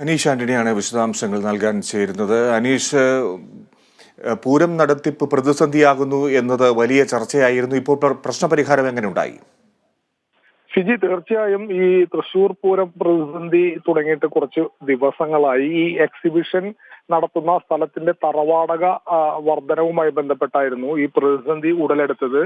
അനീഷ് ആന്റണിയാണ് വിശദാംശങ്ങൾ നൽകാൻ ചേരുന്നത്. അനീഷ്, പൂരം നടത്തിപ്പ് പ്രതിസന്ധിയാകുന്നു എന്നത് വലിയ ചർച്ചയായിരുന്നു. ഇപ്പോൾ പ്രശ്നപരിഹാരം എങ്ങനെ ഉണ്ടായി? ഫിജി, തീർച്ചയായും ഈ തൃശൂർ പൂരം പ്രതിസന്ധി തുടങ്ങിയിട്ട് കുറച്ച് ദിവസങ്ങളായി. ഈ എക്സിബിഷൻ നടത്തുന്ന സ്ഥലത്തിന്റെ തറവാടക വർധനവുമായി ബന്ധപ്പെട്ടായിരുന്നു ഈ പ്രതിസന്ധി ഉടലെടുത്തത്.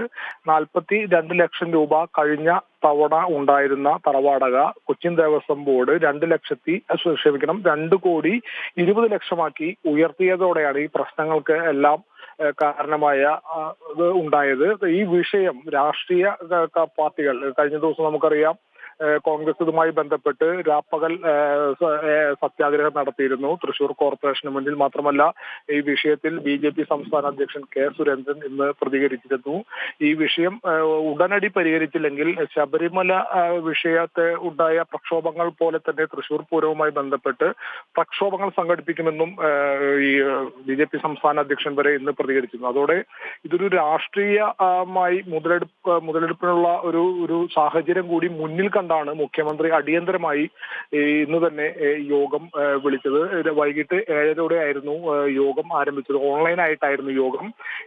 42 ലക്ഷം രൂപ കഴിഞ്ഞ തവണ ഉണ്ടായിരുന്ന തറവാടക കൊച്ചിൻ ദേവസ്വം ബോർഡ് 2 കോടി 20 ലക്ഷമാക്കി ഉയർത്തിയതോടെയാണ് ഈ പ്രശ്നങ്ങൾക്ക് എല്ലാം കാരണമായ ഉണ്ടായത്. ഈ വിഷയം രാഷ്ട്രീയ പാർട്ടികൾ കഴിഞ്ഞ ദിവസം നമുക്കറിയാം കോൺഗ്രസ് ഇതുമായി ബന്ധപ്പെട്ട് രാപ്പകൽ സത്യാഗ്രഹം നടത്തിയിരുന്നു തൃശൂർ കോർപ്പറേഷന് മുന്നിൽ. മാത്രമല്ല, ഈ വിഷയത്തിൽ BJP സംസ്ഥാന അധ്യക്ഷൻ K സുരേന്ദ്രൻ ഇന്ന് പ്രതികരിച്ചിരുന്നു. ഈ വിഷയം ഉടനടി പരിഹരിച്ചില്ലെങ്കിൽ ശബരിമല വിഷയത്തെ ഉണ്ടായ പ്രക്ഷോഭങ്ങൾ പോലെ തന്നെ തൃശൂർ പൂരവുമായി ബന്ധപ്പെട്ട് പ്രക്ഷോഭങ്ങൾ സംഘടിപ്പിക്കുമെന്നും ഈ BJP സംസ്ഥാന അധ്യക്ഷൻ വരെ ഇന്ന് പ്രതികരിച്ചിരുന്നു. അതോടെ ഇതൊരു രാഷ്ട്രീയമായി മുതലെടുപ്പിനുള്ള ഒരു സാഹചര്യം കൂടി മുന്നിൽ കണ്ടാണ് മുഖ്യമന്ത്രി അടിയന്തരമായി ഇന്ന് തന്നെ യോഗം വിളിച്ചത്. വൈകിട്ട് 7:30 ആയിരുന്നു യോഗം ആരംഭിച്ചത്. ഓൺലൈനായിട്ടായിരുന്നു യോഗം.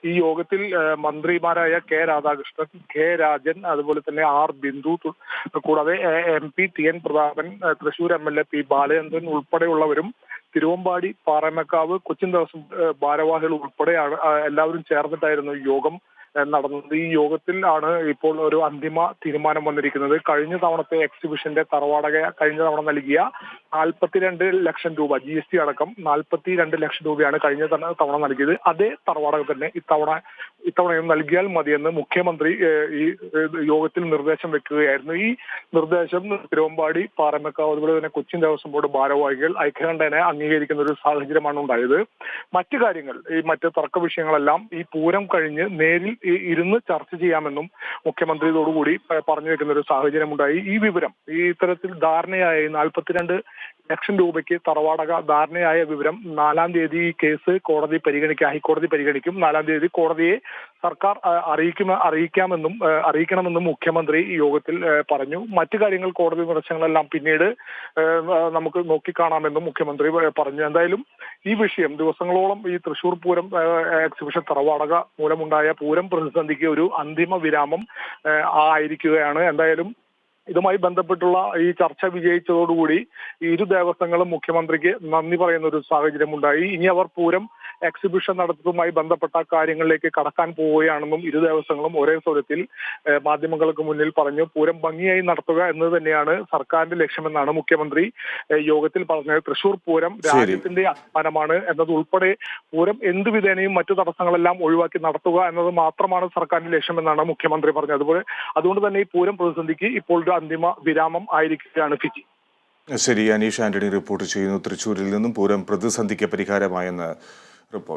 ഈ യോഗത്തിൽ മന്ത്രിമാരായ K രാധാകൃഷ്ണൻ, K രാജൻ, അതുപോലെ തന്നെ R ബിന്ദു, കൂടാതെ MP TN Prathapan, Thrissur MLA P Balachandran ഉൾപ്പെടെയുള്ളവരും Thiruvambady, Paramekkavu, Cochin Devaswom ഭാരവാഹികൾ ഉൾപ്പെടെയാണ് എല്ലാവരും ചേർന്നിട്ടായിരുന്നു യോഗം നടന്നത്. ഈ യോഗത്തിൽ ആണ് ഇപ്പോൾ ഒരു അന്തിമ തീരുമാനം വന്നിരിക്കുന്നത്. കഴിഞ്ഞ തവണത്തെ എക്സിബിഷന്റെ തറവാടക കഴിഞ്ഞ തവണ നൽകിയ 42 ലക്ഷം രൂപ GST അടക്കം 42 ലക്ഷം രൂപയാണ് കഴിഞ്ഞ തവണ നൽകിയത്. അതേ തറവാടക തന്നെ ഇത്തവണയും നൽകിയാൽ മതിയെന്ന് മുഖ്യമന്ത്രി ഈ യോഗത്തിൽ നിർദ്ദേശം വെക്കുകയായിരുന്നു. ഈ നിർദ്ദേശം തിരുവമ്പാടി, പാറമേക്കാവ്, അതുപോലെ തന്നെ കൊച്ചിൻ ദേവസ്വം ബോർഡ് ഭാരവാഹികൾ ഐക്യകണ്ഠേന അംഗീകരിക്കുന്ന ഒരു സാഹചര്യമാണ് ഉണ്ടായത്. മറ്റു കാര്യങ്ങൾ, ഈ മറ്റ് തർക്ക വിഷയങ്ങളെല്ലാം ഈ പൂരം കഴിഞ്ഞ് നേരിൽ ഇരുന്ന് ചർച്ച ചെയ്യാമെന്നും മുഖ്യമന്ത്രി ഇതോടുകൂടി പറഞ്ഞു വെക്കുന്ന ഒരു സാഹചര്യം ഉണ്ടായി. ഈ വിവരം, ഈ ഇത്തരത്തിൽ ധാരണയായി 42 ലക്ഷം രൂപയ്ക്ക് തറവാടക ധാരണയായ വിവരം 4-ാം തീയതി ഈ കേസ് ഹൈക്കോടതി പരിഗണിക്കും. 4-ാം തീയതി കോടതിയെ സർക്കാർ അറിയിക്കണമെന്നും മുഖ്യമന്ത്രി ഈ യോഗത്തിൽ പറഞ്ഞു. മറ്റു കാര്യങ്ങൾ, കോടതി നിർദ്ദേശങ്ങളെല്ലാം പിന്നീട് നമുക്ക് നോക്കിക്കാണാമെന്നും മുഖ്യമന്ത്രി പറഞ്ഞു. എന്തായാലും ഈ വിഷയം ദിവസങ്ങളോളം ഈ തൃശൂർ പൂരം എക്സിബിഷൻ തറവാടക മൂലമുണ്ടായ പൂരം പ്രതിസന്ധിക്ക് ഒരു അന്തിമ വിരാമം ആയിരിക്കുകയാണ്. എന്തായാലും ഇതുമായി ബന്ധപ്പെട്ടുള്ള ഈ ചർച്ച വിജയിച്ചതോടുകൂടി ഇരു ദേവസ്വങ്ങളും മുഖ്യമന്ത്രിക്ക് നന്ദി പറയുന്ന ഒരു സാഹചര്യം ഉണ്ടായി. ഇനി അവർ പൂരം എക്സിബിഷൻ നടത്തുന്നതുമായി ബന്ധപ്പെട്ട കാര്യങ്ങളിലേക്ക് കടക്കാൻ പോവുകയാണെന്നും ഇരു ദേവസ്വങ്ങളും ഒരേ സ്വരത്തിൽ മാധ്യമങ്ങൾക്ക് മുന്നിൽ പറഞ്ഞു. പൂരം ഭംഗിയായി നടത്തുക എന്നത് തന്നെയാണ് സർക്കാരിന്റെ ലക്ഷ്യമെന്നാണ് മുഖ്യമന്ത്രി യോഗത്തിൽ പറഞ്ഞത്. തൃശൂർ പൂരം രാജ്യത്തിന്റെ അഭിമാനമാണ് എന്നതുൾപ്പെടെ പൂരം എന്ത് വിധേനയും മറ്റു തടസ്സങ്ങളെല്ലാം ഒഴിവാക്കി നടത്തുക എന്നത് മാത്രമാണ് സർക്കാരിന്റെ ലക്ഷ്യമെന്നാണ് മുഖ്യമന്ത്രി പറഞ്ഞത്. അതുകൊണ്ട് തന്നെ ഈ പൂരം പ്രതിസന്ധിക്ക് ഇപ്പോൾ ഒരു അന്തിമ വിരാമം ആയിരിക്കുകയാണ് ഫിജി. ശരി, അനീഷ് ആന്റണി റിപ്പോർട്ട് ചെയ്യുന്നു തൃശ്ശൂരിൽ നിന്നും. പൂരം പ്രതിസന്ധിക്ക് പരിഹാരമായെന്ന് റിപ്പോർട്ട്.